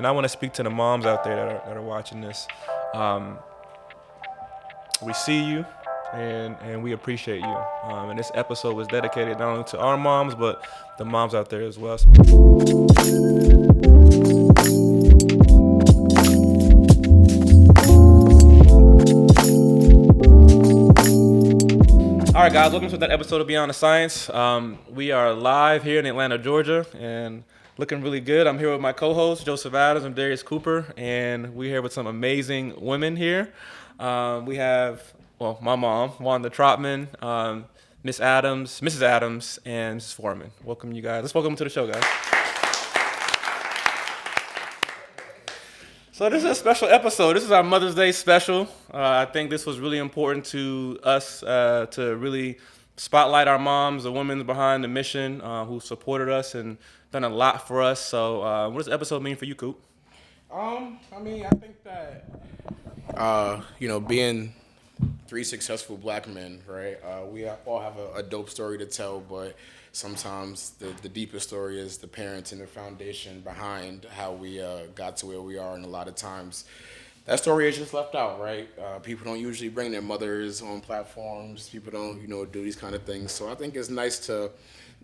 and I want to speak to the moms out there that are watching this. We see you, and we appreciate you. And this episode was dedicated not only to our moms, but the moms out there as well. All right, guys, welcome to that episode of Beyond the Science. We are live here in Atlanta, Georgia, and looking really good. I'm here with my co-hosts, Joseph Adams and Darius Cooper, and we're here with some amazing women here. We have, my mom, Wanda Trotman, Mrs. Adams, and Mrs. Foreman. Welcome, you guys. Let's welcome to the show, guys. So this is a special episode. This is our Mother's Day special. I think this was really important to us to really spotlight our moms, the women behind the mission who supported us and done a lot for us. So what does the episode mean for you, Coop? I think that, being three successful black men, right? We all have a dope story to tell, but sometimes the deepest story is the parents and the foundation behind how we got to where we are. And a lot of times that story is just left out, right? People don't usually bring their mothers on platforms. People don't, do these kind of things. So I think it's nice to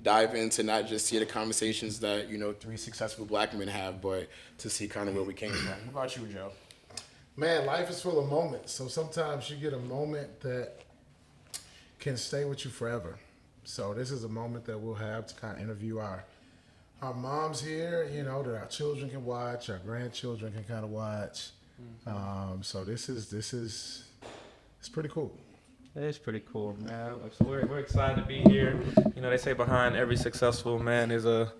dive into not just see the conversations that, three successful black men have, but to see kind of where we came from. What about you, Joe? Man, life is full of moments. So sometimes you get a moment that can stay with you forever. So this is a moment that we'll have to kind of interview our moms here, that our children can watch, our grandchildren can kind of watch. So this is pretty cool. It is pretty cool, man. So we're excited to be here. They say behind every successful man is a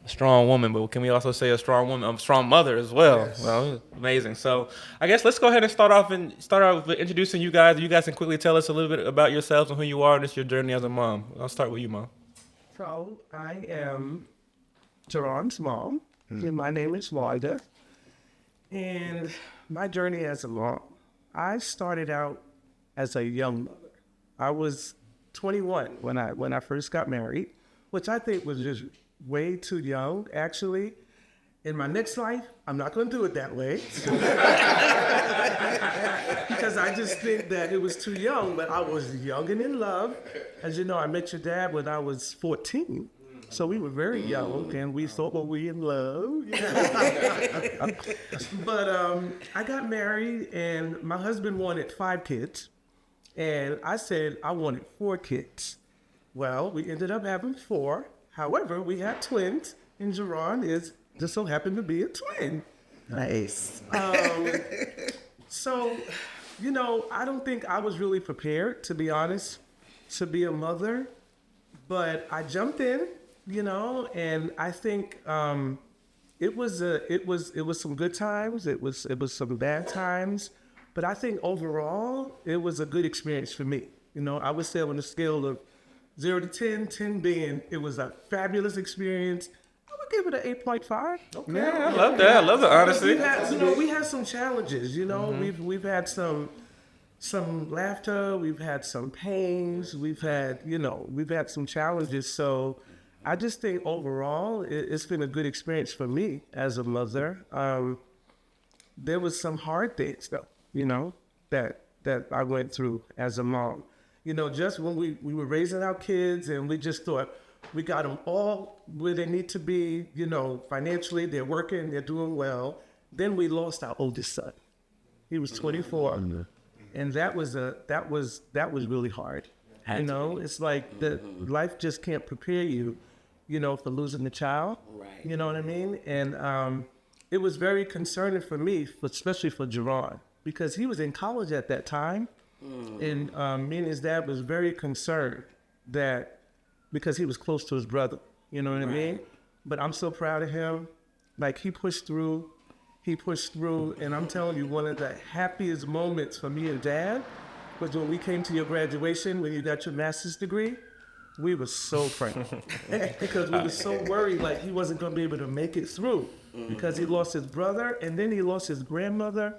strong woman, but can we also say a strong woman, a strong mother as well? Yes. Well, amazing. So I guess let's go ahead and start off with introducing you guys. You guys can quickly tell us a little bit about yourselves and who you are and just your journey as a mom. I'll start with you, Mom. So I am Jerron's mom, and my name is Wanda. And my journey as a mom, I started out as a young mother. I was 21 when I first got married, which I think was just way too young, actually. In my next life, I'm not going to do it that way. Because I just think that it was too young, but I was young and in love. As you know, I met your dad when I was 14. So we were very young, and we thought, well, we in love. But I got married, and my husband wanted 5 kids. And I said I wanted 4 kids. Well, we ended up having 4. However, we had twins, and Jerron just so happened to be a twin. Nice. So, I don't think I was really prepared, to be honest, to be a mother. But I jumped in, and I think it was some good times. It was some bad times. But I think overall, it was a good experience for me. I would say on a scale of 0 to 10, 10 being it was a fabulous experience, I would give it an 8.5. Okay, yeah, I love that. I love the honesty. We had some challenges. Mm-hmm. We've had some laughter. We've had some pains. We've had some challenges. So I just think overall, it's been a good experience for me as a mother. There was some hard things though, that I went through as a mom. Just when we were raising our kids and we just thought we got them all where they need to be, financially, they're working, they're doing well. Then we lost our oldest son. He was 24. Mm-hmm. And that was really hard. It's like the life just can't prepare you, for losing the child. Right. You know what I mean? And it was very concerning for me, especially for Jerron, because he was in college at that time. And me and his dad was very concerned because he was close to his brother, you know what I mean? But I'm so proud of him. Like he pushed through, and I'm telling you, one of the happiest moments for me and Dad was when we came to your graduation, when you got your master's degree. We were so proud because we were so worried like he wasn't going to be able to make it through because he lost his brother and then he lost his grandmother.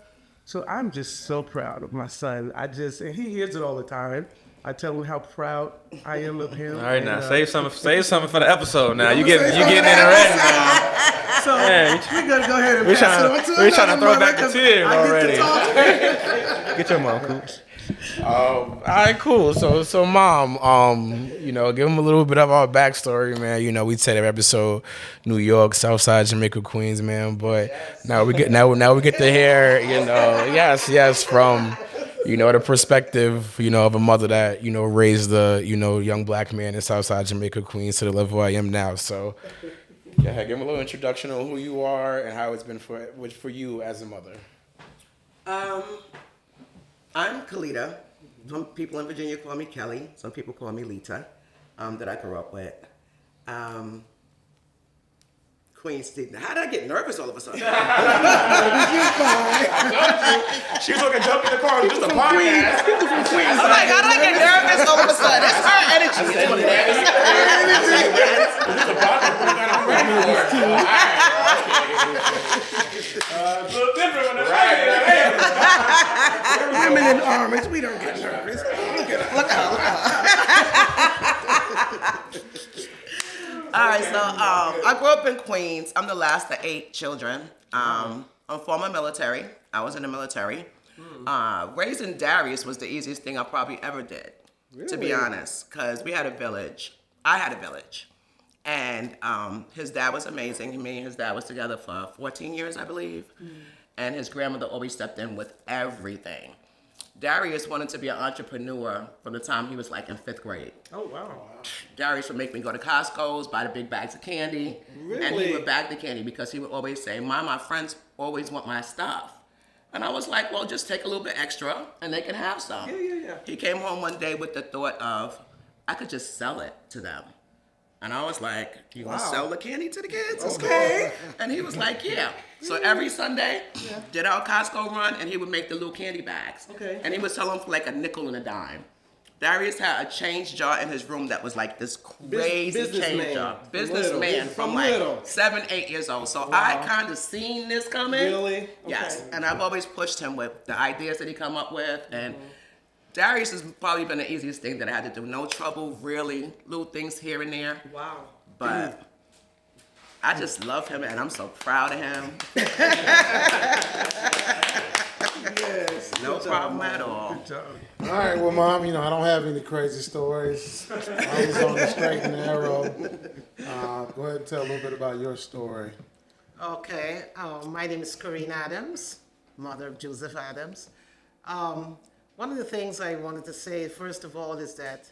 So I'm just so proud of my son. And he hears it all the time. I tell him how proud I am of him. All right, now save something for the episode. Now you getting it ready now. So we're gonna go ahead and We're pass it on to trying to another throw mother, back the 'cause tears I already. get to talk. Get your mom, Coops. All right, cool. So mom, give them a little bit of our backstory, man. We said every episode, New York, Southside, Jamaica, Queens, man. But now we get to hear, yes, from, the perspective, of a mother that, raised the, young black man in Southside Jamaica, Queens to the level I am now. So, yeah, give them a little introduction on who you are and how it's been for you as a mother. I'm Kalita. Some people in Virginia call me Kelly. Some people call me Lita, that I grew up with. Queens did. How did I get nervous all of a sudden? She was looking to jump in the car. Just a podcast. I'm like, how did I get nervous all of a sudden? It's her energy. It's what it is. A little different when the Women in armors, we don't get nervous. Look out. All right, so I grew up in Queens. I'm the last of 8 children. I'm former military. I was in the military. Raising Darius was the easiest thing I probably ever did, to be honest, because we had a village. I had a village. And his dad was amazing. Me and his dad was together for 14 years, I believe. And his grandmother always stepped in with everything. Darius wanted to be an entrepreneur from the time he was like in 5th grade. Oh, wow. Darius would make me go to Costco's, buy the big bags of candy. And he would bag the candy because he would always say, Mom, my friends always want my stuff. And I was like, well, just take a little bit extra and they can have some. Yeah. He came home one day with the thought of, I could just sell it to them. And I was like, you want to sell the candy to the kids? Okay. And he was like, yeah. So every Sunday, did our Costco run, and he would make the little candy bags. Okay. And he would sell them for like a nickel and a dime. Darius had a change jar in his room that was like this crazy change jar. Businessman from like 7, 8 years old. So I kind of seen this coming. Really? Okay. Yes. And I've always pushed him with the ideas that he come up with. And Darius has probably been the easiest thing that I had to do. No trouble, really. Little things here and there. Wow. But I just love him, and I'm so proud of him. Yes. No problem at all. Good job. All right, well, Mom, I don't have any crazy stories. I was on the straight and narrow. Go ahead and tell a little bit about your story. Okay, my name is Corinne Adams, mother of Joseph Adams. One of the things I wanted to say, first of all, is that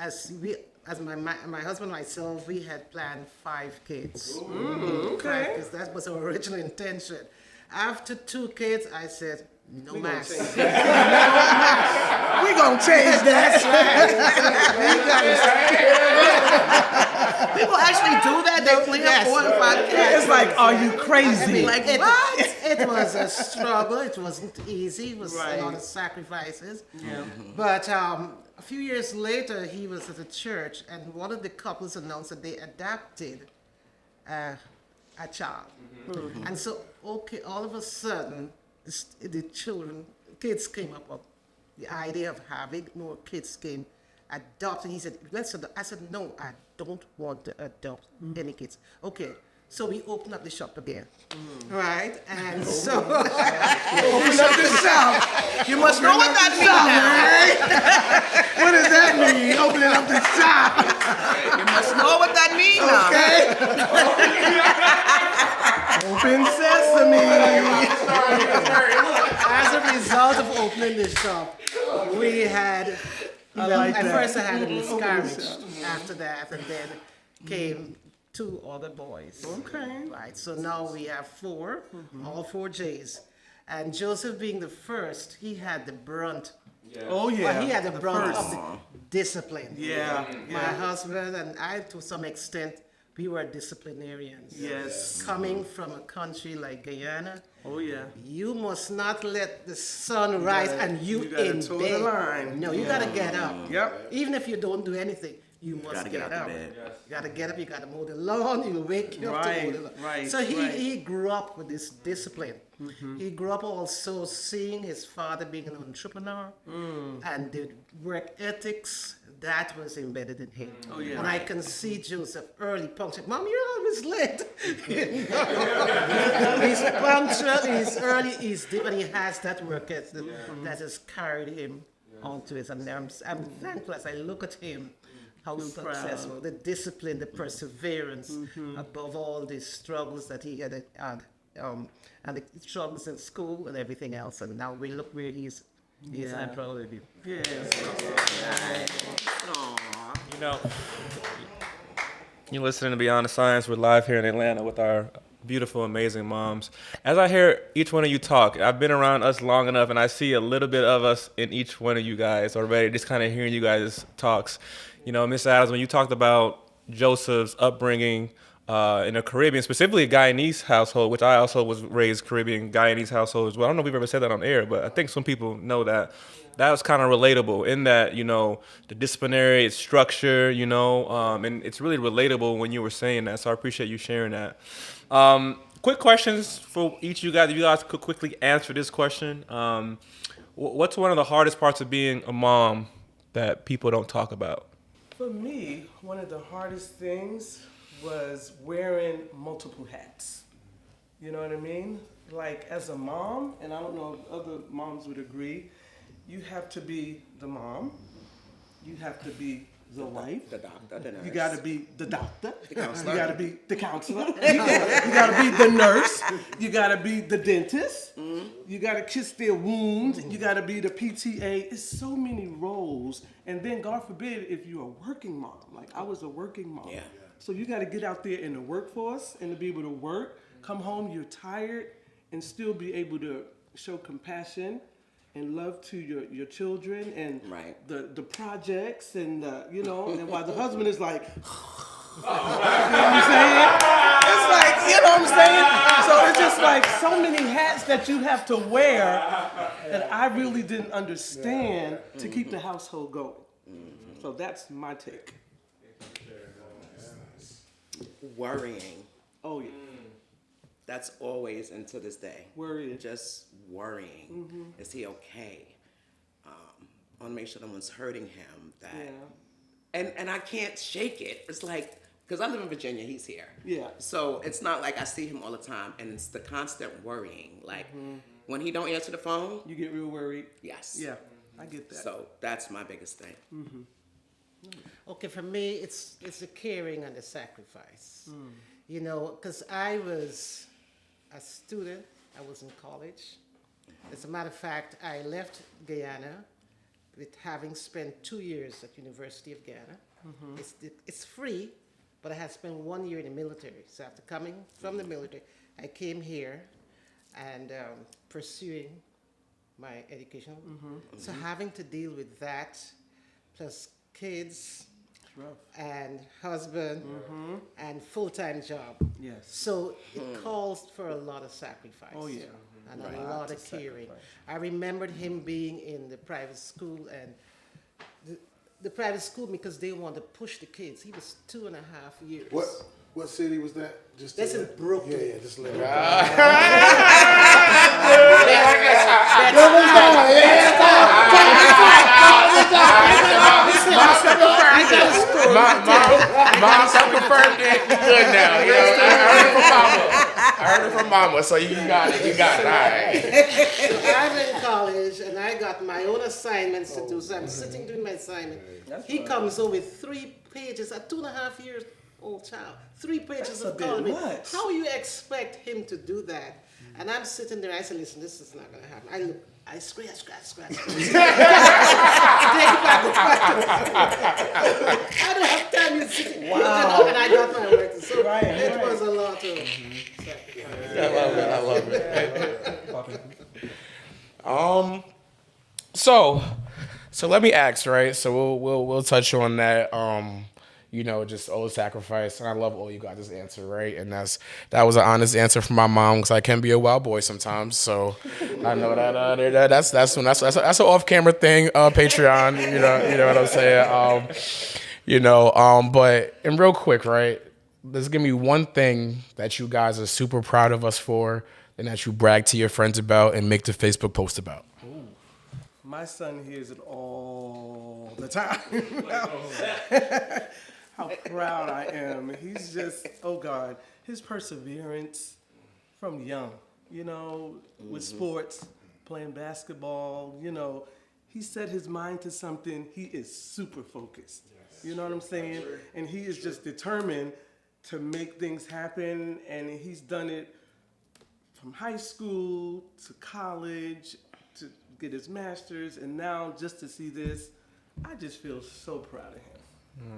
as my husband and myself, we had planned 5 kids. Okay. Because that was our original intention. After 2 kids, I said, no max. We gonna change that. People actually do that. They plan 4 and 5 kids. It's like, are you crazy? Like, It what? was a struggle. It wasn't easy. It was a lot of sacrifices. Yeah. But a few years later, he was at a church, and one of the couples announced that they adopted a child. And so, all of a sudden, the kids came up with the idea of having more kids came adopt. And he said, let's adopt. I said, no, I don't want to adopt any kids. Okay. So we opened up the shop again, right? And so Open up the shop. You must know what that means now. What does that mean? Opening up the shop. You must know what that means now. Open sesame. as a result of opening the shop, we had, at first I had a miscarriage. After that, and then came 2 other boys. Okay. Right, so now we have 4, all 4 J's. And Joseph being the first, he had the brunt. Oh yeah. Well, he had the brunt of the discipline. Yeah. My husband and I, to some extent, we were disciplinarians. Yes. Coming from a country like Guyana, Oh yeah. you must not let the sun rise and you gotta in toe the bed. line. No, you gotta get up. Yep. Even if you don't do anything, you must Gotta get get out up. the bed. You gotta get up. You gotta mow the lawn. You wake you up to mow the lawn. Right, So right. he grew up with this discipline. He grew up also seeing his father being an entrepreneur and the work ethics, that was embedded in him. Oh, yeah. And I can see Joseph early punctual. Mom, you're always late. He's punctual, he's early, he's deep, and he has that work ethic that has carried him onto it. And I'm thankful as I look at him, how successful, the discipline, the perseverance, above all the struggles that he had, and the struggles in school and everything else. And now we look where he's. Yes, I'm proud of you. Yes. You know, you're listening to Beyond the Science. We're live here in Atlanta with our beautiful, amazing moms. As I hear each one of you talk, I've been around us long enough, and I see a little bit of us in each one of you guys already, just kind of hearing you guys' talks. You know, Miss Adams, when you talked about Joseph's upbringing in the Caribbean, specifically a Guyanese household, which I also was raised Caribbean, Guyanese household as well. I don't know if we've ever said that on air, but I think some people know that. That was kind of relatable in that, you know, the disciplinary structure, you know, and it's really relatable when you were saying that. So I appreciate you sharing that. Quick questions for each of you guys. If you guys could quickly answer this question. What's one of the hardest parts of being a mom that people don't talk about? For me, one of the hardest things was wearing multiple hats. You know what I mean? Like as a mom, and I don't know if other moms would agree, you have to be the mom, you have to be the wife, The doctor, the nurse. you got to be the doctor, The counselor. you got to be the counselor, you got to be the nurse, you got to be the dentist, you got to kiss their wounds, you got to be the PTA. It's so many roles, and then God forbid if you're a working mom, like I was a working mom. Yeah. So you got to get out there in the workforce and to be able to work, come home, you're tired, and still be able to show compassion and love to your children and Right. the projects and you know, and while the husband is like, you know what I'm saying? It's like, you know what I'm saying? So it's just like so many hats that you have to wear that I really didn't understand to keep the household going. So that's my take. Worrying. Oh yeah. That's always, and to this day, Worrying. just worrying. Is he okay? I want to make sure no one's hurting him. That, Yeah. and I can't shake it. It's like, because I live in Virginia, he's here. Yeah. So it's not like I see him all the time, and it's the constant worrying. Like when he don't answer the phone, You get real worried. yes. Yeah, I get that. So that's my biggest thing. Okay, for me, it's the caring and the sacrifice. You know, because I was a student, I was in college. As a matter of fact, I left Guyana with having spent 2 years at University of Ghana. It's free, but I had spent 1 year in the military. So after coming from the military, I came here and pursuing my education. So having to deal with that, plus kids, and husband, and full-time job. Yes. So it calls for a lot of sacrifice. Oh, yeah. And a lot of caring. I remembered him being in the private school, and the private school, because they want to push the kids. He was 2.5 years. What city was that? Just That's in Brooklyn. Yeah, just let it Mom confirmed it. You good now. You know, I heard it from Mama. So you got it. You got it. All right. So I'm in college, and I got my own assignments to do. So I'm sitting doing my assignment. He comes over with 3 pages, a 2.5 years old child, 3 pages That's of a bit color. much. How you expect him to do that? And I'm sitting there, I said, listen, this is not going to happen. I look, I scratch. Take it back. I don't have time. You're sitting. Wow. And I got my work. So it was a lot of sacrifice. I love it. So let me ask, right? So we'll touch on that. You know, just all the sacrifice, and I love all you guys' answer, right? And that was an honest answer from my mom, because I can be a wild boy sometimes. So I know that that's an off-camera thing, Patreon. You know what I'm saying. But and real quick, right? Let's give me one thing that you guys are super proud of us for, and that you brag to your friends about and make the Facebook post about. My son hears it all the time. How proud I am. He's just, oh God, his perseverance from young, with sports, playing basketball, he set his mind to something. He is super focused. Yes. You know what I'm saying? And he is just determined to make things happen. And he's done it from high school to college to get his master's. And now just to see this, I just feel so proud of him.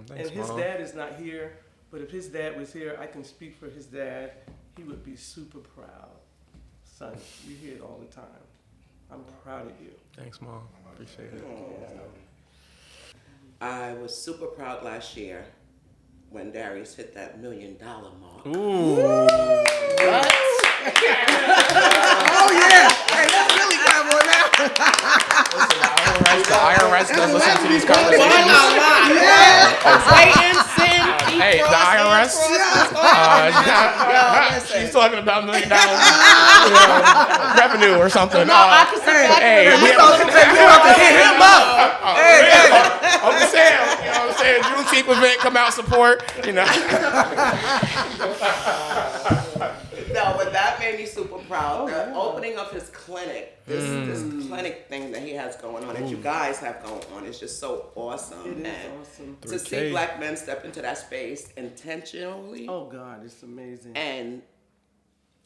Thanks, and his Mom. dad is not here, but if his dad was here, I can speak for his dad. He would be super proud. Son, you hear it all the time. I'm proud of you. Thanks, Mom. Appreciate it. I was super proud last year when Darius hit that $1 million mark. Ooh. What? Oh yeah! Hey, that's really clever one now. The IRS does listen to these conversations. Hey, the IRS. She's talking about $1 million revenue or something. No, I can say Hey, we have to hit him up. Uncle Sam, you know what I'm saying? Juneteenth event, come out support. No, but that made me super proud. The opening of his clinic, this clinic thing that he has going on, that you guys have going on, is just so awesome. It is and awesome. to see black men step into that space intentionally. Oh God, it's amazing. And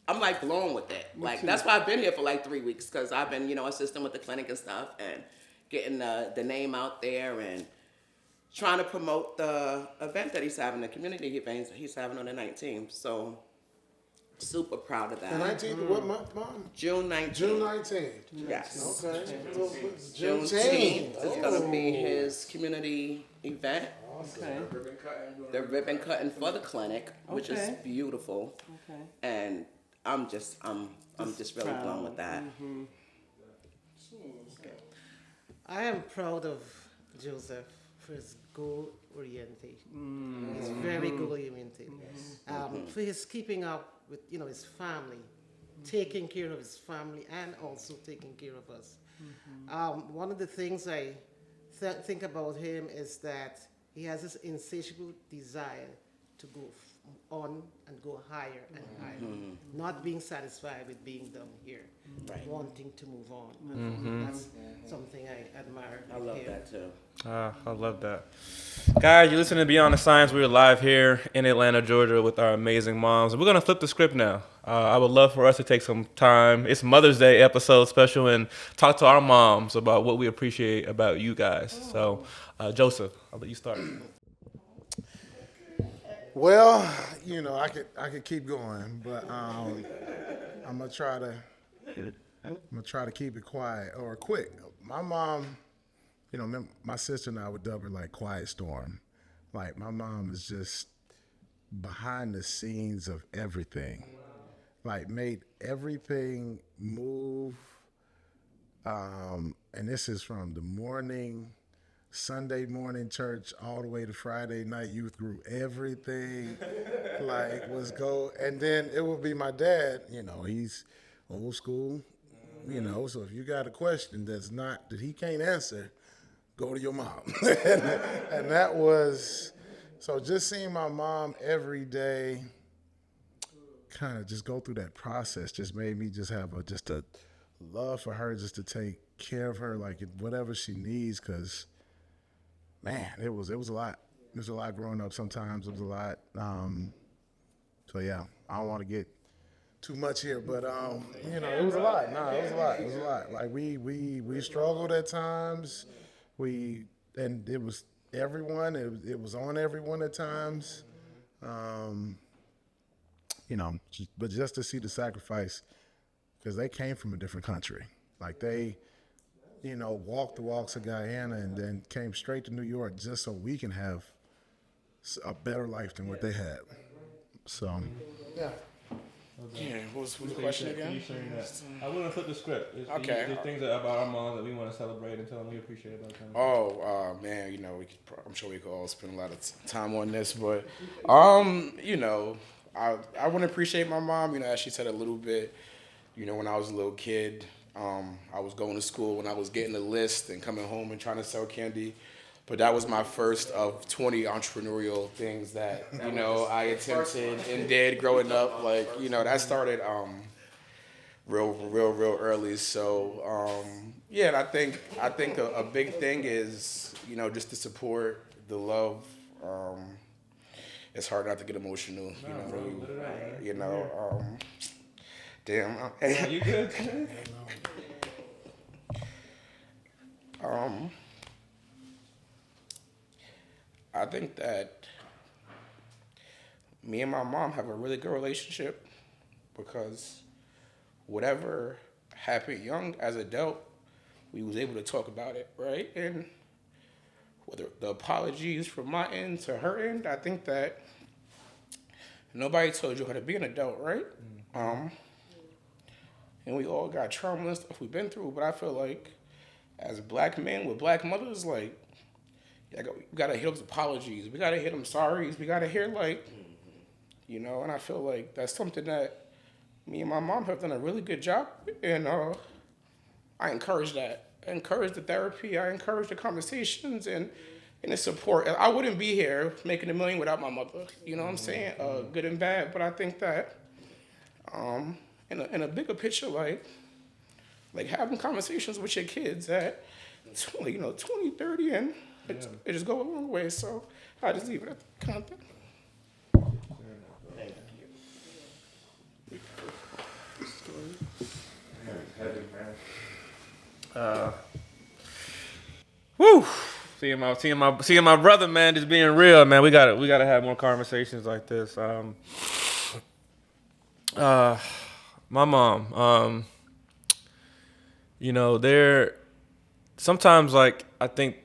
I'm like blown with it. Like that's why I've been here for like 3 weeks, because I've been, assisting with the clinic and stuff and getting the name out there and trying to promote the event that he's having, the community event he's having on the 19th. So super proud of that. The 19th, what month, Mom? June 19th. June 19th. Yes. Okay. Juneteenth is going to be his community event. Okay. The ribbon cutting for the clinic, which is beautiful. Okay. And I'm just really blown with that. Mm-hmm. I am proud of Joseph for his goal orientation. He's very goal oriented. For his keeping up with his family, taking care of his family, and also taking care of us. One of the things I think about him is that he has this insatiable desire to go on and go higher and higher, not being satisfied with being down here, wanting to move on. That's something I admire. I love that too. I love that. Guys, you're listening to Beyond the Science. We're live here in Atlanta, Georgia with our amazing moms. We're going to flip the script now. I would love for us to take some time. It's Mother's Day episode special and talk to our moms about what we appreciate about you guys. So, Joseph, I'll let you start. Well, I could keep going, but I'm gonna try to keep it quiet or quick. My mom, my sister and I would dub her like Quiet Storm. Like my mom is just behind the scenes of everything. Like made everything move. And this is from the Sunday morning church all the way to Friday night youth group. Everything was go. And then it would be my dad, he's old school, so if you got a question that he can't answer, go to your mom. and that was, so just seeing my mom every day kind of just go through that process just made me just have a love for her, just to take care of her, like whatever she needs, because man, it was a lot. It was a lot growing up. Sometimes it was a lot. So yeah, I don't want to get too much here, but it was a lot. No, it was a lot. It was a lot. Like we struggled at times. And it was everyone. It was on everyone at times. But just to see the sacrifice, because they came from a different country. Like they, walked the walks of Guyana and then came straight to New York just so we can have a better life than what they had. So, yeah. Yeah, what was the question again? I want to flip the script. Okay. There's things about our moms that we want to celebrate and tell them we appreciate about them. Oh, man, I'm sure we could all spend a lot of time on this, but, I want to appreciate my mom, as she said a little bit, when I was a little kid, I was going to school when I was getting a list and coming home and trying to sell candy. But that was my first of 20 entrepreneurial things that, I attempted and did growing up. Like, that started real early. So, and I think a big thing is, just the support, the love. It's hard not to get emotional, damn. Are you good? I think that me and my mom have a really good relationship because whatever happened young as adult, we was able to talk about it, right? And whether the apologies from my end to her end, I think that nobody told you how to be an adult, right? And we all got trauma and stuff we've been through, but I feel like as black men with black mothers, like, we gotta hear those apologies. We gotta hear them sorries. We gotta hear, like, and I feel like that's something that me and my mom have done a really good job. And I encourage that. I encourage the therapy. I encourage the conversations and the support. And I wouldn't be here making $1 million without my mother. You know what I'm saying? Good and bad. But I think that in a bigger picture, like having conversations with your kids at 20, 20, 30, and it just go a long way. So I just leave it at that kind of thing. Thank you. Woo! Seeing my brother, man, just being real, man. We gotta have more conversations like this. My mom, there sometimes, like, I think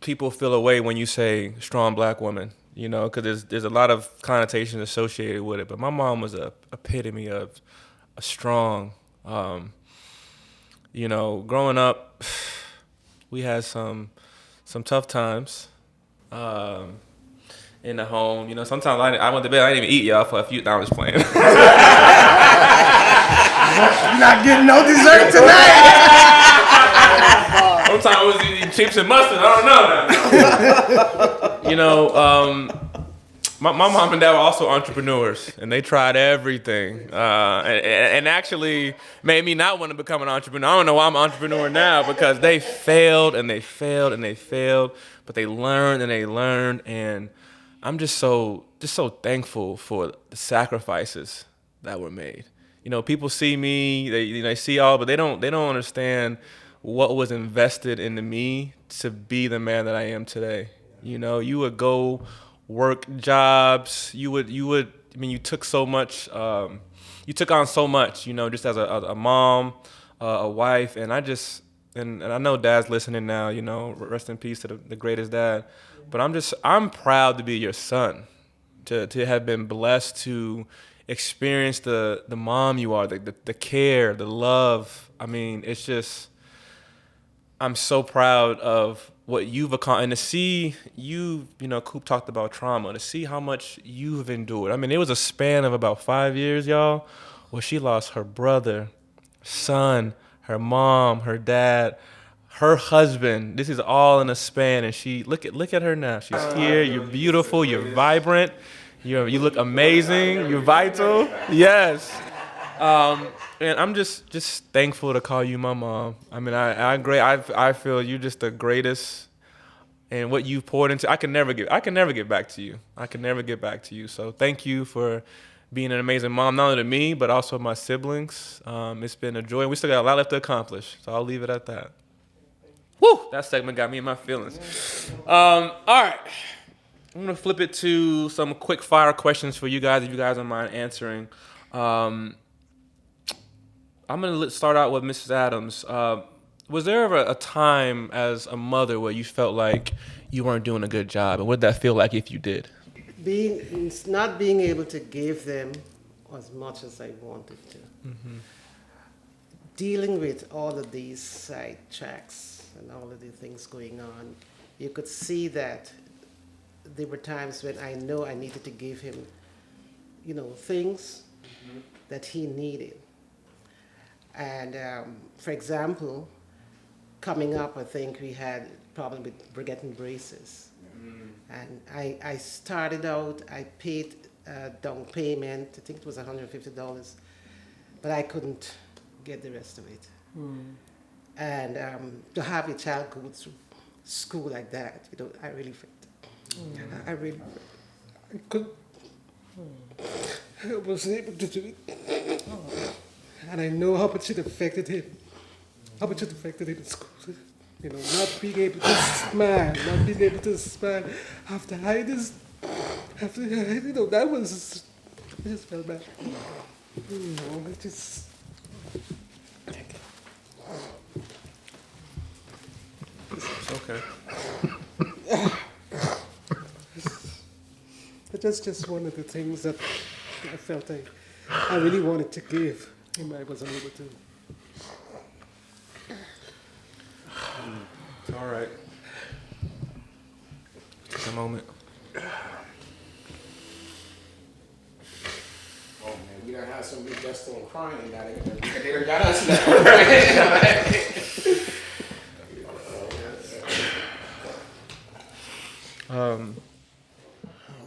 people feel a way when you say strong black woman, because there's a lot of connotations associated with it. But my mom was a epitome of a strong. Growing up, we had some tough times in the home. Sometimes I went to bed, I didn't even eat, y'all, for a few. No, I'm just playing. You're not getting no dessert tonight. Sometimes it was eating chips and mustard. I don't know now. My mom and dad were also entrepreneurs, and they tried everything, and actually made me not want to become an entrepreneur. I don't know why I'm an entrepreneur now, because they failed and they failed and they failed, but they learned and they learned, and I'm just so thankful for the sacrifices that were made. People see me, they see all, but they don't understand what was invested into me to be the man that I am today. You would go work jobs. You took so much. You took on so much. Just as a mom, a wife, and I know Dad's listening now. Rest in peace to the greatest dad. But I'm proud to be your son, to have been blessed to experience the mom you are, the care, the love. It's just, I'm so proud of what you've accomplished, and to see you, Coop talked about trauma, to see how much you've endured. It was a span of about 5 years, y'all, where she lost her brother, son, her mom, her dad, her husband. This is all in a span, and she look at her now. She's here. You're beautiful. You're vibrant. You look amazing. You're vital. Yes. And I'm just thankful to call you my mom. I feel you just the greatest, and what you poured into. I can never get back to you. I can never get back to you. So thank you for being an amazing mom, not only to me but also my siblings. It's been a joy. We still got a lot left to accomplish. So I'll leave it at that. Woo! That segment got me in my feelings. All right. I'm gonna flip it to some quick fire questions for you guys, if you guys don't mind answering. I'm going to start out with Mrs. Adams. Was there ever a time as a mother where you felt like you weren't doing a good job? And what did that feel like if you did? Not being able to give them as much as I wanted to. Mm-hmm. Dealing with all of these side tracks and all of the things going on, you could see that there were times when I know I needed to give him, things that he needed. And for example, coming up, I think we had problem with getting braces. And I started out, I paid down payment, I think it was $150, but I couldn't get the rest of it. And to have your child go through school like that, I really felt. I really, I could, I wasn't able to do it. And I know how much it affected him. How much it affected him in school. Not being able to smile after I just, that was, I just felt bad. It just, It's okay. that's just one of the things that I felt I really wanted to give, and I wasn't able to. All right. Take a moment. Oh man, we done had some big guests on crying. Now they done got us now, right?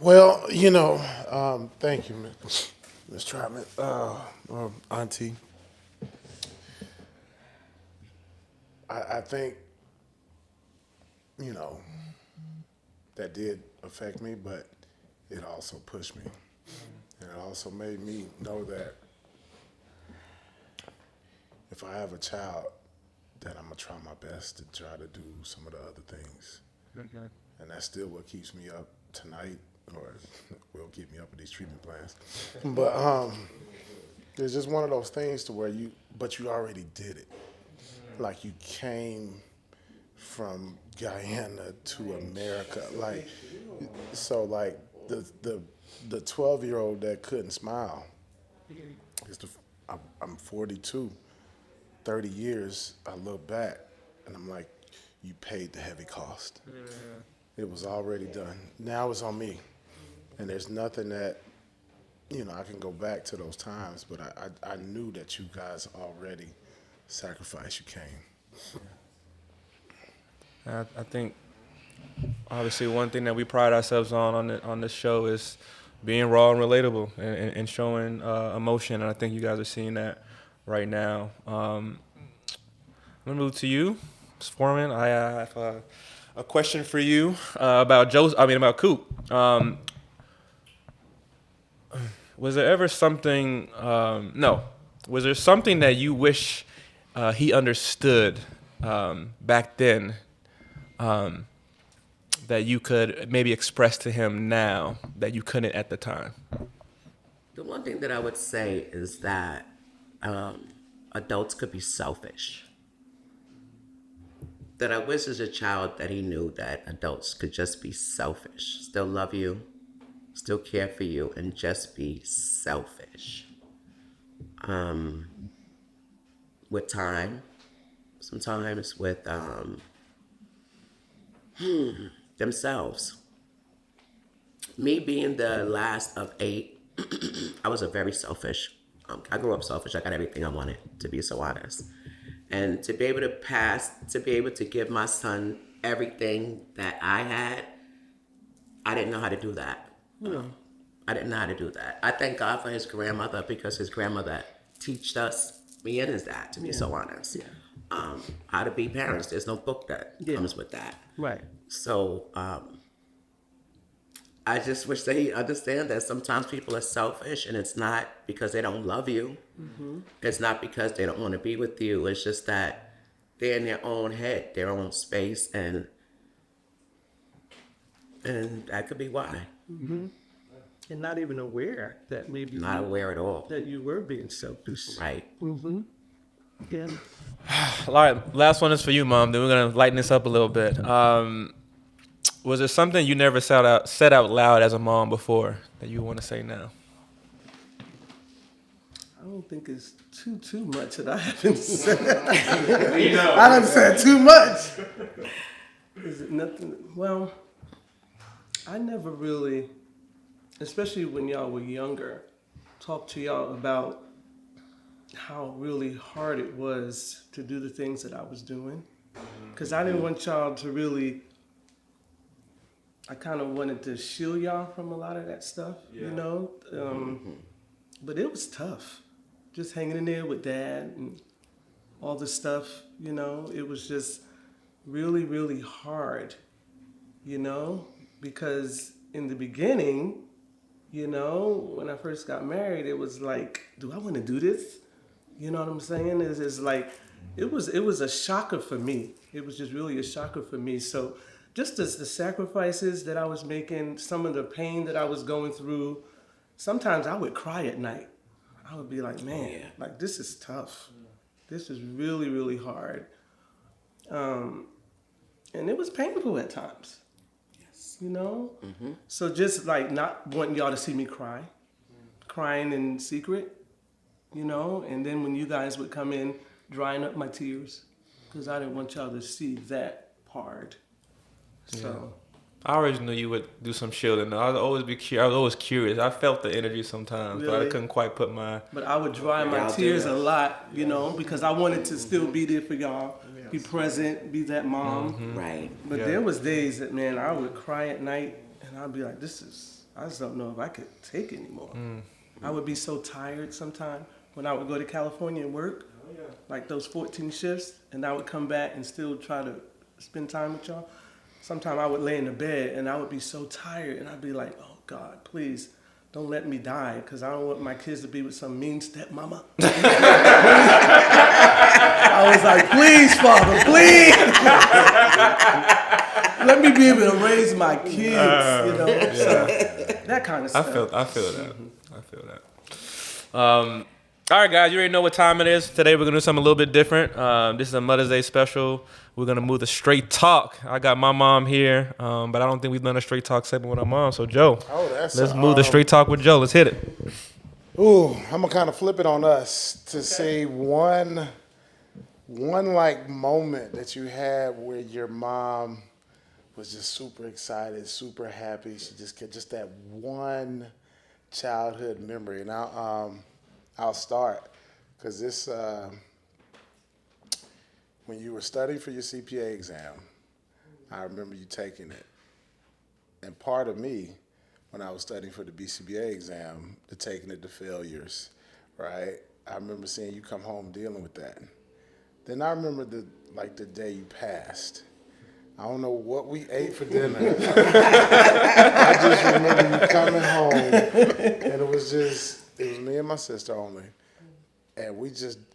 Well, thank you, Ms. Trotman, or Auntie. I think, that did affect me, but it also pushed me. And it also made me know that if I have a child, that I'm going to try my best to try to do some of the other things. Okay. And that's still what keeps me up tonight, or will keep me up with these treatment plans. But it's just one of those things to where you already did it. Like you came from Guyana to America, the 12-year-old that couldn't smile. I'm 42, 30 years. I look back and I'm like, you paid the heavy cost. It was already done. Now it's on me, and there's nothing that I can go back to those times. But I knew that you guys already sacrificed. You came. I think obviously one thing that we pride ourselves on this show is being raw and relatable and showing emotion, and I think you guys are seeing that right now. I'm gonna move to you, Ms. Foreman. I have a question for you about Coop. Was there ever something? Was there something that you wish he understood back then? That you could maybe express to him now that you couldn't at the time? The one thing that I would say is that adults could be selfish. That I wish as a child that he knew that adults could just be selfish, still love you, still care for you, and just be selfish. With time, sometimes with themselves. Me being the last of 8, I was a very selfish. I grew up selfish. I got everything I wanted, to be so honest. And to be able to give my son everything that I had, I didn't know how to do that. I didn't know how to do that. I thank God for his grandmother, because his grandmother taught us, me and his dad, to be so honest, how to be parents. There's no book that comes with that. Right. So I just wish that he understand that sometimes people are selfish, and it's not because they don't love you. Mm-hmm. It's not because they don't want to be with you. It's just that they're in their own head, their own space, and that could be why. Mm-hmm. And not even aware that maybe Not aware at all. that you were being selfish. Right. Mm-hmm. Yeah. All right, last one is for you, Mom. Then we're gonna lighten this up a little bit. Was there something you never said out loud as a mom before that you want to say now? I don't think it's too much that I haven't said. I done said too much. Is it nothing? Well, I never really, especially when y'all were younger, talked to y'all about how really hard it was to do the things that I was doing. Because I didn't want y'all to really, I kind of wanted to shield y'all from a lot of that stuff, you know? But it was tough. Just hanging in there with Dad and all the stuff, you know? It was just really, really hard, you know? Because in the beginning, you know, when I first got married, it was like, do I want to do this? You know what I'm saying? It's like, it was a shocker for me. It was just really a shocker for me. So just as the sacrifices that I was making, some of the pain that I was going through, sometimes I would cry at night. I would be like, man, like this is tough. This is really, really hard. And it was painful at times. You know? So just like not wanting y'all to see me crying in secret, you know? And then when you guys would come in, drying up my tears, because I didn't want y'all to see that part. So. I always knew you would do some shielding. I was always curious. I felt the energy sometimes, but I Really? couldn't quite put my... But I would dry my tears a lot, you know, because I wanted to still be there for y'all, be present, be that mom. Right. But there was days that, man, I would cry at night, and I'd be like, I just don't know if I could take it anymore. I would be so tired sometimes when I would go to California and work, like those 14 shifts, and I would come back and still try to spend time with y'all. Sometimes I would lay in the bed, and I would be so tired, and I'd be like, oh, God, please, don't let me die, because I don't want my kids to be with some mean stepmama. I was like, please, Father, please. Let me be able to raise my kids, you know. So, that kind of stuff. I feel that. I feel that. All right, guys, you already know what time it is. Today we're going to do something a little bit different. This is a Mother's Day special. We're going to move to straight talk. I got my mom here, but I don't think we've done a straight talk segment with our mom. So, Joe, let's move to straight talk with Joe. Let's hit it. Ooh, I'm going to kind of flip it on us to say one like moment that you had where your mom was just super excited, super happy. She just that one childhood memory. And I'll start because this, when you were studying for your CPA exam, I remember you taking it. And part of me, when I was studying for the BCBA exam, the taking it to failures, right? I remember seeing you come home dealing with that. Then I remember the day you passed. I don't know what we ate for dinner. I just remember you coming home, and it was me and my sister only. And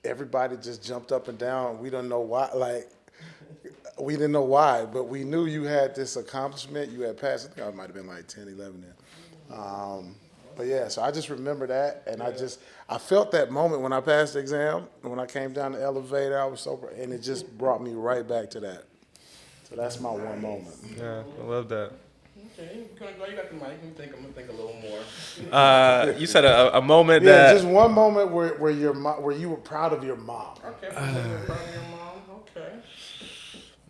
everybody just jumped up and down. We don't know why, we didn't know why, but we knew you had this accomplishment. You had passed, I think I might have been like 10, 11 then. But yeah, so I just remember that, and I felt that moment when I passed the exam, and when I came down the elevator, I was and it just brought me right back to that. So that's my one moment. Yeah, I love that. Okay, you got the mic. I'm gonna think a little more. You said a moment Yeah, that... just one moment where you were proud of your mom. Okay, proud of your mom. Okay.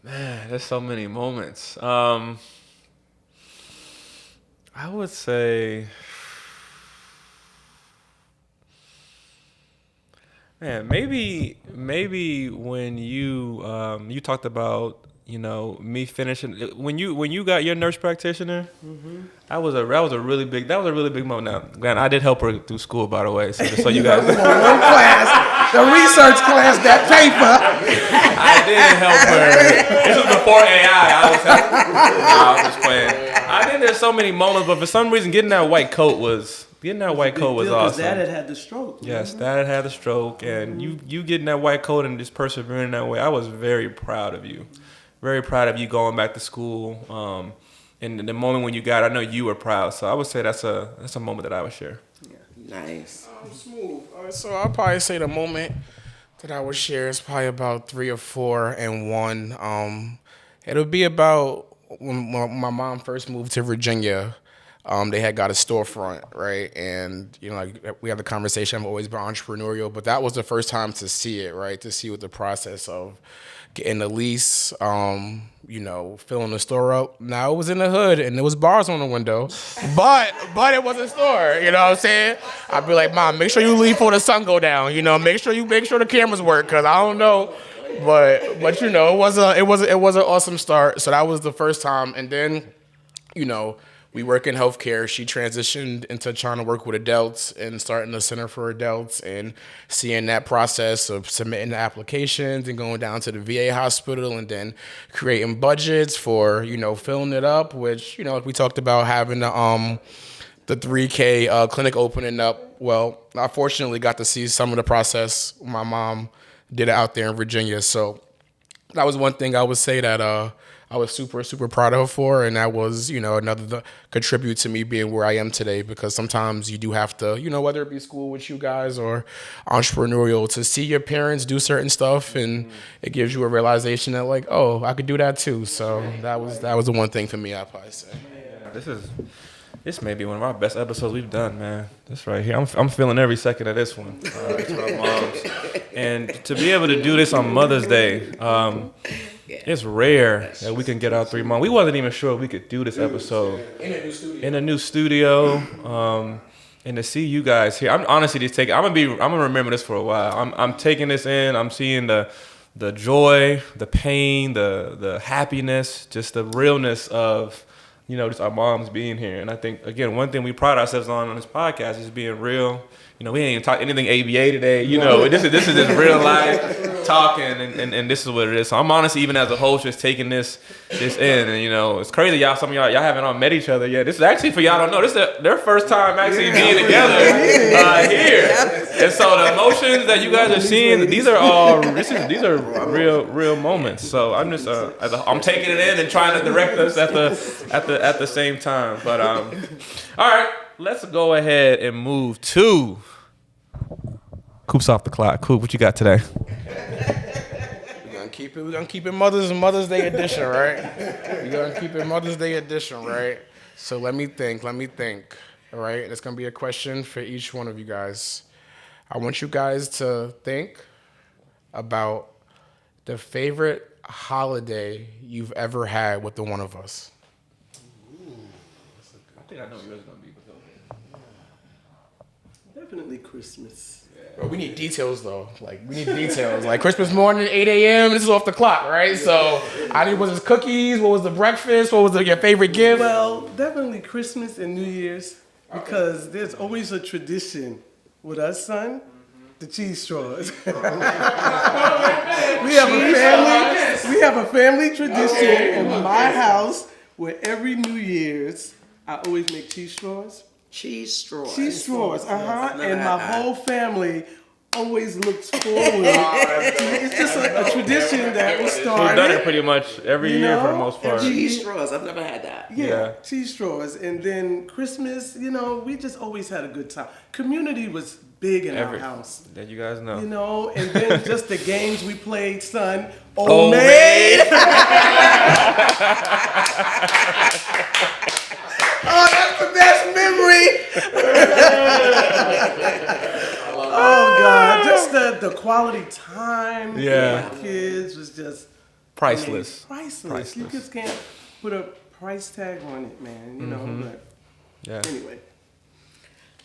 Man, there's so many moments. I would say, man, maybe when you talked about, me finishing when you got your nurse practitioner. That was a really big moment. Now, granted, I did help her through school, by the way. So just so you guys, One class, the research class, that paper. I did help her. This was before AI. I was just playing. I think there's so many moments, but for some reason, getting that white coat was awesome. Dad had the stroke. Yes, Dad had the stroke, and you getting that white coat and just persevering that way. I was very proud of you. Very proud of you going back to school. And the moment when you got it, I know you were proud. So I would say that's a moment that I would share. Nice. Smooth. So I'll probably say the moment that I would share is probably about 3 or 4 and 1. It'll be about when my mom first moved to Virginia. They had got a storefront, right? And, you know, like we had the conversation, I've always been entrepreneurial, but that was the first time to see it, right? To see what the process of getting the lease, you know, filling the store up. Now it was in the hood and there was bars on the window, but it was a store, you know what I'm saying? I'd be like, Mom, make sure you leave before the sun go down, you know, make sure the cameras work, cause I don't know. But you know, it was an awesome start. So that was the first time. And then, you know, we work in healthcare. She transitioned into trying to work with adults and starting the Center for Adults and seeing that process of submitting the applications and going down to the VA hospital and then creating budgets for, you know, filling it up, which, you know, like we talked about having the 3K clinic opening up. Well, I fortunately got to see some of the process. My mom did it out there in Virginia. So that was one thing I would say that I was super, super proud of her for, and that was, you know, another contribute to me being where I am today, because sometimes you do have to, you know, whether it be school with you guys or entrepreneurial, to see your parents do certain stuff, and it gives you a realization that, like, oh, I could do that too. So that was the one thing for me, I'd probably say. This may be one of our best episodes we've done, man. This right here, I'm feeling every second of this one. It's for our moms, and to be able to do this on Mother's Day, it's rare that we can get our 3 moms. We wasn't even sure we could do this episode in a new studio, and to see you guys here. I'm honestly just taking. I'm gonna remember this for a while. I'm taking this in. I'm seeing the joy, the pain, the happiness, just the realness of, you know, just our moms being here. And I think, again, one thing we pride ourselves on this podcast is being real. You know, we ain't even talk anything ABA today. You know, this is just real life talking, and this is what it is. So I'm honestly, even as a host, just taking this in. And, you know, it's crazy, some of y'all haven't all met each other yet. This is actually, for y'all don't know, this is their first time actually being together here. And so the emotions that you guys are seeing, these are real moments. So I'm just I'm taking it in and trying to direct us at the same time. But all right, let's go ahead and move to Coop's off the clock. Coop, what you got today? We're gonna keep it Mother's Day edition, right? We're gonna keep it Mother's Day edition, right? So let me think. All right, it's gonna be a question for each one of you guys. I want you guys to think about the favorite holiday you've ever had with the one of us. I think I know yours is gonna be, Definitely Christmas. Bro, we need details though. Like Christmas morning, 8 a.m. This is off the clock, right? So was it cookies? What was the breakfast? What was your favorite gift? Well, definitely Christmas and New Year's, because there's always a tradition with us, son. The cheese straws. We have a family tradition in my house where every New Year's I always make cheese straws. Cheese straws. And my whole family always looks forward. It's just a tradition that was started. We've done it pretty much every year for the most part. Cheese straws. I've never had that. Yeah, cheese straws. And then Christmas, you know, we just always had a good time. Community was big in our house. That you guys know. You know, and then just the games we played, son. Old maid. Oh, that's the best memory. Oh God, just the quality time with my kids was just priceless. Priceless. You just can't put a price tag on it, man. You know, but anyway.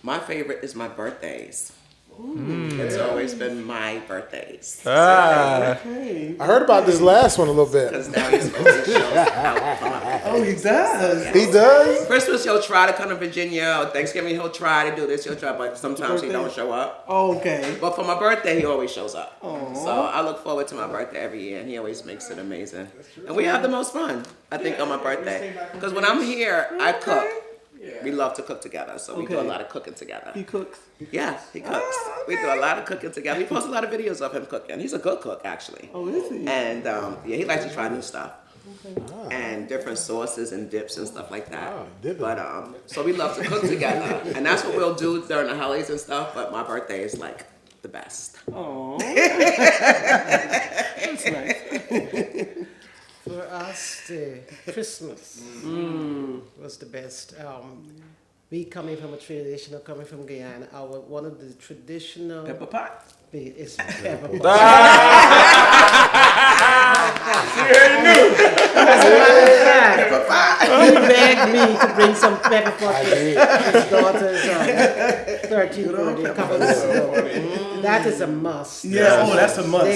My favorite is my birthdays. It's always been my birthdays. Okay. I heard about this last one a little bit. Because now he's always shows out. Oh, he does? He does? Christmas, he'll try to come to Virginia. Or Thanksgiving, he'll try to do this. He'll try, but sometimes he don't show up. Oh, okay. But for my birthday, he always shows up. Aww. So I look forward to my birthday every year, and he always makes it amazing. And we have the most fun, I think, on my birthday. Because when I'm here, I cook. We love to cook together, so we do a lot of cooking together. He cooks? Yeah, he cooks. We do a lot of cooking together. We post a lot of videos of him cooking. He's a good cook, actually. Oh, is he? And he likes to try new stuff. And different sauces and dips and stuff like that. But so we love to cook together. And that's what we'll do during the holidays and stuff, but my birthday is like the best. Oh. That's nice. For us, must. Christmas was the best. We coming from a traditional, coming from Guyana, one of the traditional Pepper pot. is pepper pot. As a matter of fact, he begged me to bring some pepper pot for his daughter's 13th birthday a couple of weeks ago. That is a must. Yeah, oh, that's a must.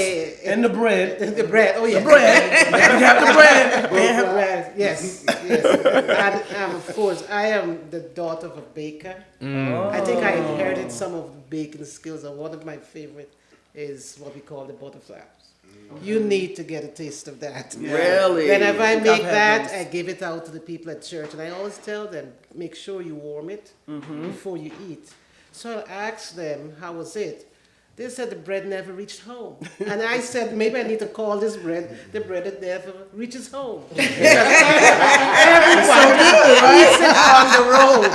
And the bread. The bread, oh yeah. The bread. You have the bread. The bread. Yes, yes. And of course, I am the daughter of a baker. I think I inherited some of the baking skills, and one of my favorite is what we call the butterflies. You need to get a taste of that. Really? Whenever I I've make had that, those. I give it out to the people at church, and I always tell them, make sure you warm it before you eat. So I asked them, how was it? They said the bread never reached home. And I said, maybe I need to call this bread the bread that never reaches home. Everyone eats it on the road.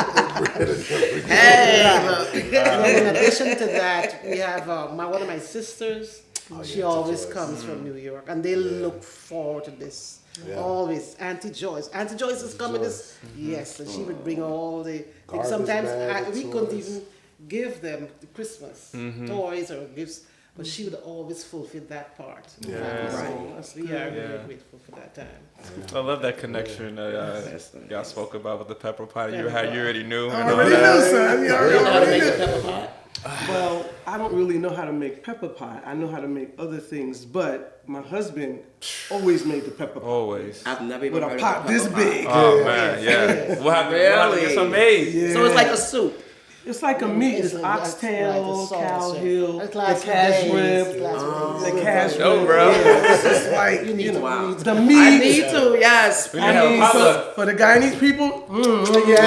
Hey, look. And then in addition to that, we have one of my sisters. She always comes from New York, and they look forward to this. Always. Auntie Joyce. Auntie Joyce is coming this. Yes, and she would bring all the. Sometimes we couldn't even give them the Christmas toys or gifts, but she would always fulfill that part. So we are very grateful for that time. I love that connection that y'all spoke about with the pepper pot. You already knew. I already know, son. You already Make know. a pepper pot. Well, I don't really know how to make pepper pot. I know how to make other things, but my husband always made the pepper pot. Always. I've never even With heard a of pot pepper this pot. big. Oh man, yeah. We'll have to get some made. Yeah. So it's like a soup. It's like a meat. It's It's like a oxtail, sauce, cow yeah. heel, It the lasts for cash days. rib, It lasts for the days. cash No, rib. bro. Yeah, it's just like, You need to Wow. read. the I meat. need to, yes. We need to have a potluck. For the Guyanese people, For those of you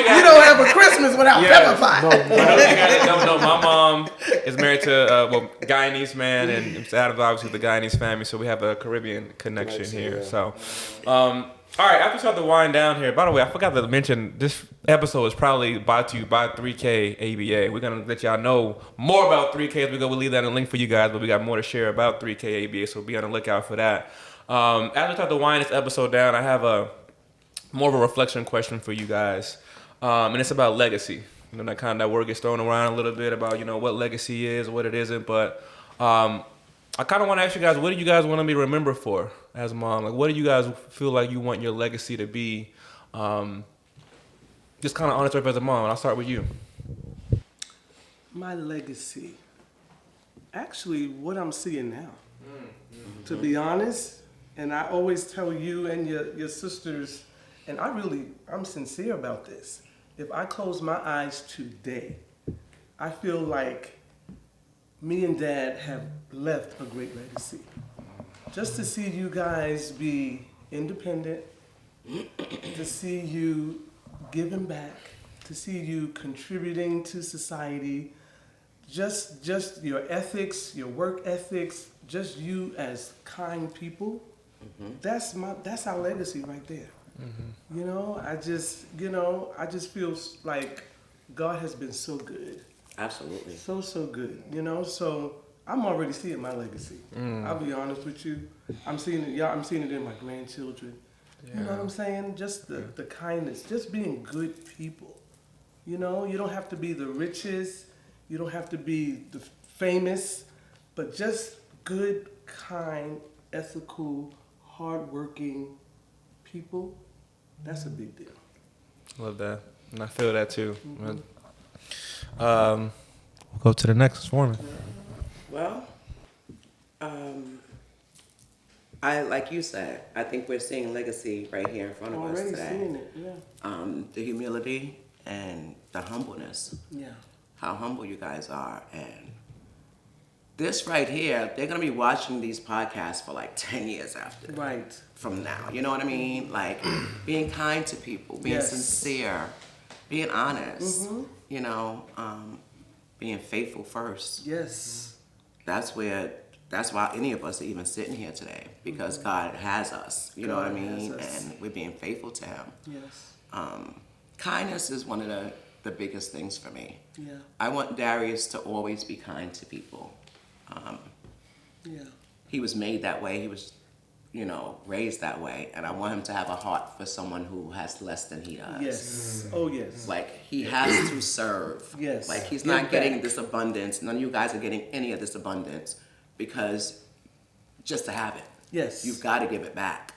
guys you don't have a Christmas without pepper pot. For those of you guys that don't know, my mom is married to Guyanese man, and it's Adam's obviously the Guyanese family, so we have a Caribbean connection here. So, all right, after we start to wind down here, by the way, I forgot to mention this episode is probably brought to you by 3K ABA. We're gonna let y'all know more about 3K as we go. We'll leave that in a link for you guys, but we got more to share about 3K ABA, so be on the lookout for that. As we start to wind this episode down, I have more of a reflection question for you guys, and it's about legacy. You know, that kind of that word gets thrown around a little bit about what legacy is, what it isn't, but I kind of want to ask you guys, what do you guys want to be remembered for as mom? Like, what do you guys feel like you want your legacy to be? Just kind of honest with as a mom. And I'll start with you. My legacy. Actually, what I'm seeing now. To be honest, and I always tell you and your sisters, and I'm sincere about this. If I close my eyes today, I feel like me and Dad have left a great legacy. Just to see you guys be independent, to see you giving back, to see you contributing to society, just your ethics, your work ethics, just you as kind people. That's our legacy right there. You know, I just feel like God has been so good. Absolutely. So good, so I'm already seeing my legacy. I'll be honest with you. I'm seeing it in my grandchildren. You know what I'm saying? Just the kindness, just being good people. You don't have to be the richest, you don't have to be the famous, but just good, kind, ethical, hardworking people. That's a big deal. Love that. And I feel that too. We'll go to the next foreman. Well, I like you said, I think we're seeing legacy right here in front of us Already today. seeing it, yeah. The humility and the humbleness. Yeah. How humble you guys are, and this right here, they're gonna be watching these podcasts for like 10 years after. Right. From now, you know what I mean? Like being kind to people, being Yes. sincere, being honest, being faithful first. Yes. That's why any of us are even sitting here today, because God has us, you know what I God mean? has us. And we're being faithful to Him. Yes. Kindness is one of the biggest things for me. Yeah. I want Darius to always be kind to people. Yeah. He was made that way. He was raised that way, and I want him to have a heart for someone who has less than he does. Yes. Oh, yes. Like, he has to serve. Yes. Like, he's Give not getting back. this abundance. None of you guys are getting any of this abundance because just to have it. Yes. You've got to give it back.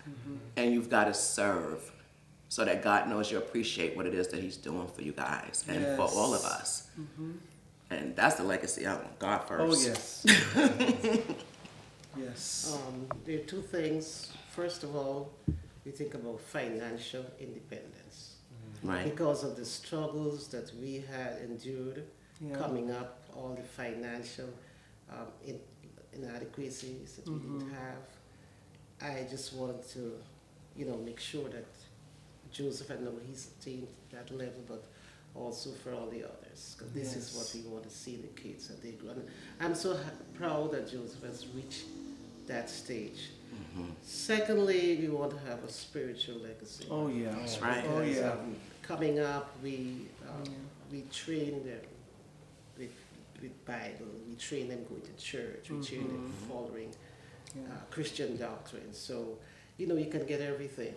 And you've got to serve so that God knows you appreciate what it is that he's doing for you guys and for all of us. And that's the legacy I want. God first. Oh, yes. Yes. There are two things. First of all, we think about financial independence. Right. Because of the struggles that we had endured Yeah. coming up, all the financial inadequacies that we didn't have, I just wanted to, make sure that Joseph, I know he's attained that level, but also for all the others, because this is what we want to see the kids and they grow. And I'm so proud that Joseph has reached that stage. Secondly, we want to have a spiritual legacy. Oh, yeah. That's right. Oh, Because, yeah. coming up, we train them with Bible. We train them going to church. We train them following Christian doctrine. So, you can get everything.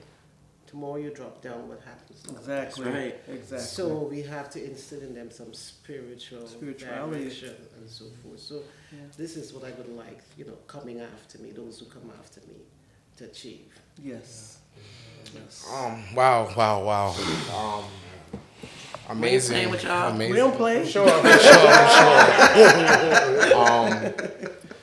Tomorrow you drop down, what happens? Exactly. That's right. Exactly. So we have to instill in them some spirituality direction and so forth. So this is what I would like, coming after me, those who come after me, to achieve. Yes. Yes. Wow. Amazing. playing with y'all? Amazing. We don't play. For sure.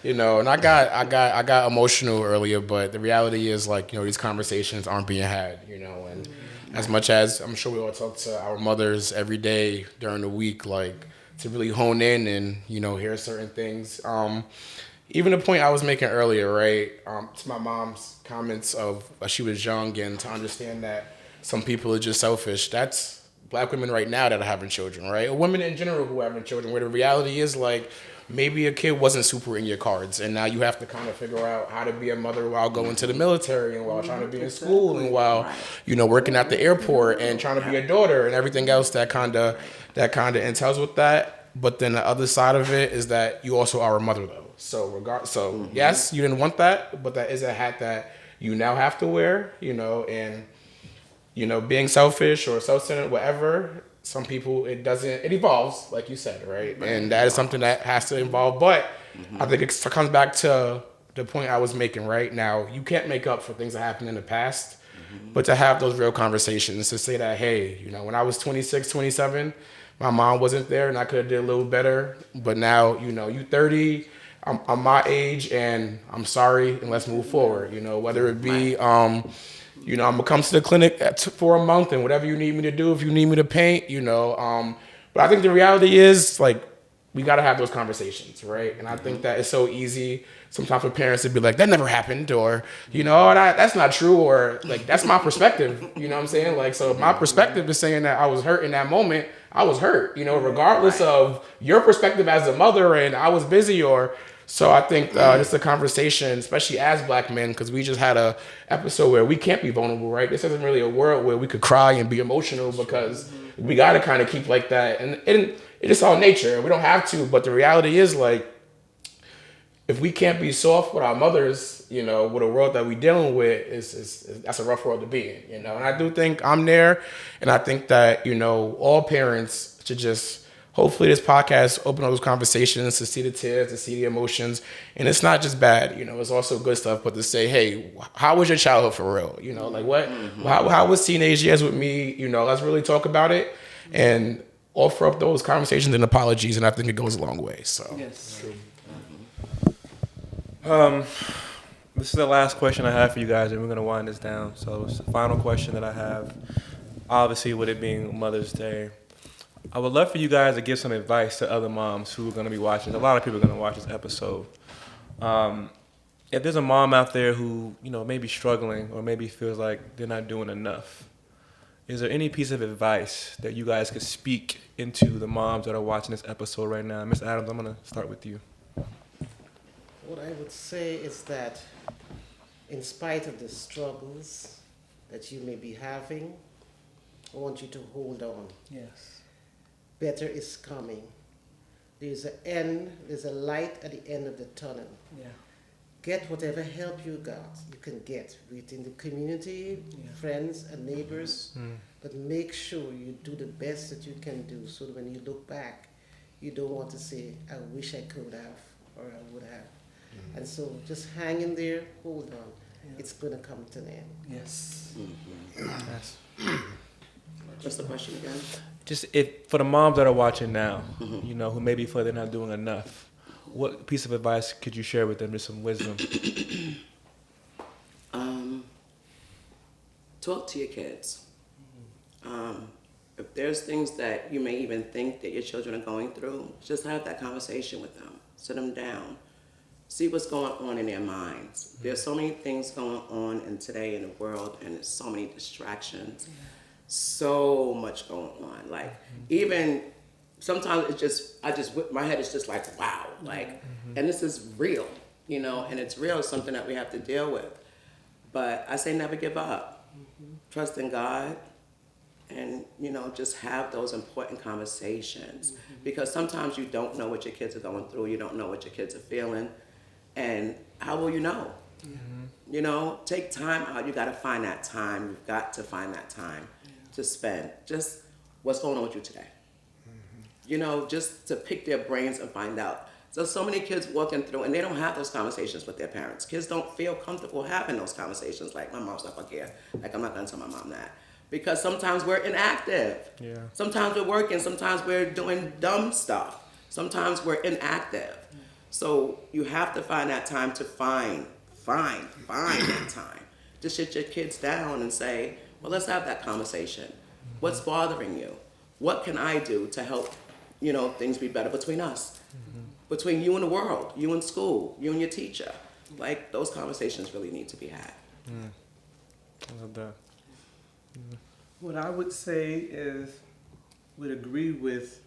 And I got emotional earlier, but the reality is, these conversations aren't being had, and as much as I'm sure we all talk to our mothers every day during the week, to really hone in and, hear certain things. Even the point I was making earlier, right, to my mom's comments of she was young and to understand that some people are just selfish. That's Black women right now that are having children, right? Or women in general who are having children, where the reality is, maybe a kid wasn't super in your cards, and now you have to kind of figure out how to be a mother while going to the military and while trying to be in school and while, working at the airport and trying to be a daughter and everything else that kind of entails with that. But then the other side of it is that you also are a mother, though. So yes, you didn't want that, but that is a hat that you now have to wear, and being selfish or self-centered, whatever. Some people, it evolves, like you said, right? And that is something that has to evolve. But I think it comes back to the point I was making, right? Now, you can't make up for things that happened in the past, but to have those real conversations, to say that, hey, when I was 26, 27, my mom wasn't there and I could have did a little better. But now, you 30, I'm my age and I'm sorry, and let's move forward, whether it be... I'm gonna come to the clinic for a month and whatever you need me to do, if you need me to paint, But I think the reality is, we gotta have those conversations, right? And I think that it's so easy sometimes for parents to be like, that never happened, or, that's not true, or that's my perspective, you know what I'm saying? So if my perspective is saying that I was hurt in that moment, I was hurt, regardless of your perspective as a mother and I was busy or... So I think just a conversation, especially as Black men, because we just had a episode where we can't be vulnerable, right? This isn't really a world where we could cry and be emotional because we got to kind of keep like that. And it's all nature. We don't have to. But the reality is, if we can't be soft with our mothers, with a world that we're dealing with, that's a rough world to be in, And I do think I'm there. And I think that, all parents should just... Hopefully this podcast open up those conversations to see the tears, to see the emotions. And it's not just bad, it's also good stuff, but to say, hey, how was your childhood for real? What, how was teenage years with me? Let's really talk about it and offer up those conversations and apologies. And I think it goes a long way. So, Yes. This is the last question I have for you guys, and we're going to wind this down. So it's the final question that I have, obviously with it being Mother's Day. I would love for you guys to give some advice to other moms who are going to be watching. A lot of people are going to watch this episode. If there's a mom out there who, may be struggling or maybe feels like they're not doing enough, is there any piece of advice that you guys could speak into the moms that are watching this episode right now? Ms. Adams, I'm going to start with you. What I would say is that in spite of the struggles that you may be having, I want you to hold on. Yes. Better is coming. There's a light at the end of the tunnel. Yeah. get whatever help you can get within the community, friends and neighbors, but make sure you do the best that you can do so that when you look back, you don't want to say, I wish I could have or I would have. And so just hang in there, hold on. It's going to come to an end. Yes. Yes. What's the question again? Just if for the moms that are watching now, you know, who maybe feel they're not doing enough, what piece of advice could you share with them? Just some wisdom. Talk to your kids. If there's things that you may even think that your children are going through, just have that conversation with them. Sit them down. See what's going on in their minds. There's so many things going on today in the world, and there's so many distractions. So much going on. Like, even sometimes my head is just like, wow. Like, and this is real, you know, and it's real, something that we have to deal with. But I say never give up. Trust in God. And, you know, just have those important conversations. Because sometimes you don't know what your kids are going through. You don't know what your kids are feeling. And how will you know? You know, take time out. You got to find that time. You've got to find that time to spend. Just what's going on with you today. You know, just to pick their brains and find out. So many kids walking through, and they don't have those conversations with their parents. Kids don't feel comfortable having those conversations. Like, my mom's not fucking here. Like, I'm not going to tell my mom that. Because sometimes we're inactive. Yeah. Sometimes we're working. Sometimes we're doing dumb stuff. Sometimes we're inactive. So you have to find that time to find that time. To sit your kids down and say, well, let's have that conversation. What's bothering you? What can I do to help, you know, things be better between us? Between you and the world, you and school, you and your teacher. Like, those conversations really need to be had. I love that. What I would say is, would agree with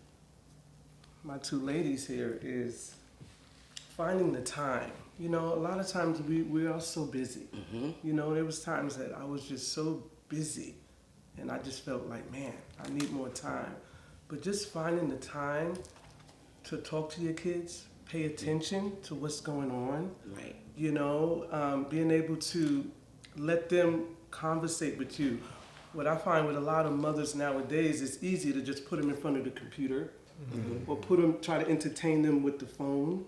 my two ladies here, is finding the time. You know, a lot of times we are so busy. You know, there was times that I was just so busy and I just felt like, man, I need more time. But just finding the time to talk to your kids, pay attention to what's going on. Right. You know, being able to let them conversate with you. What I find with a lot of mothers nowadays, it's easy to just put them in front of the computer or try to entertain them with the phone.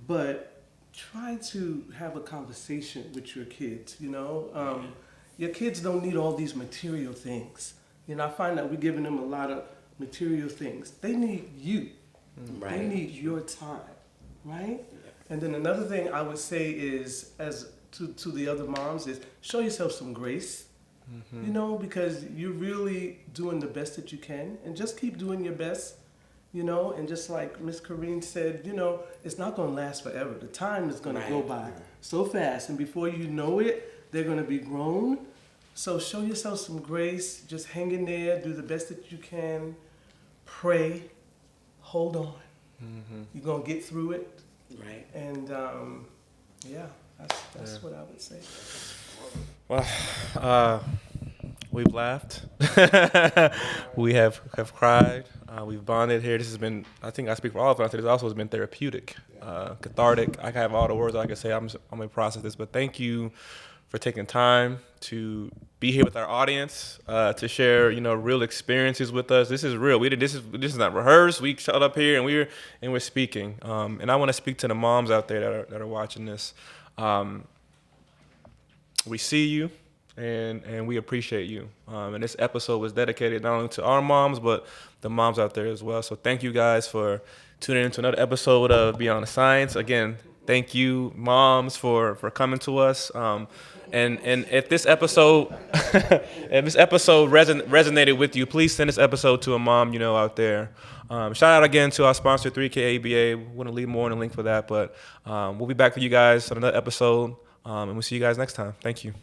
But try to have a conversation with your kids, you know. Your kids don't need all these material things. You know, I find that we're giving them a lot of material things. They need you. Right. They need your time, right? Yeah. And then another thing I would say is, as to the other moms, is show yourself some grace. You know, because you're really doing the best that you can, and just keep doing your best, you know, and just like Miss Corrine said, you know, it's not going to last forever. The time is going to go by so fast, and before you know it, they're going to be grown. So show yourself some grace, just hang in there, do the best that you can, pray, hold on. You're going to get through it. Right. And, yeah, that's what I would say. Well, we've laughed. We have cried. We've bonded here. This has been, I think I speak for all of us, this also has been therapeutic, cathartic. I have all the words I can say. I'm going to process this, but thank you for taking time to be here with our audience, to share, you know, real experiences with us. This is real. This is not rehearsed. We showed up here and we're speaking. And I want to speak to the moms out there that are watching this. We see you, and we appreciate you. And this episode was dedicated not only to our moms, but the moms out there as well. So thank you guys for tuning into another episode of Beyond the Science. Again, thank you, moms, for coming to us. And if this episode resonated with you, please send this episode to a mom you know out there. Shout out again to our sponsor, 3K ABA. We're going to leave more in the link for that. But we'll be back for you guys on another episode. And we'll see you guys next time. Thank you.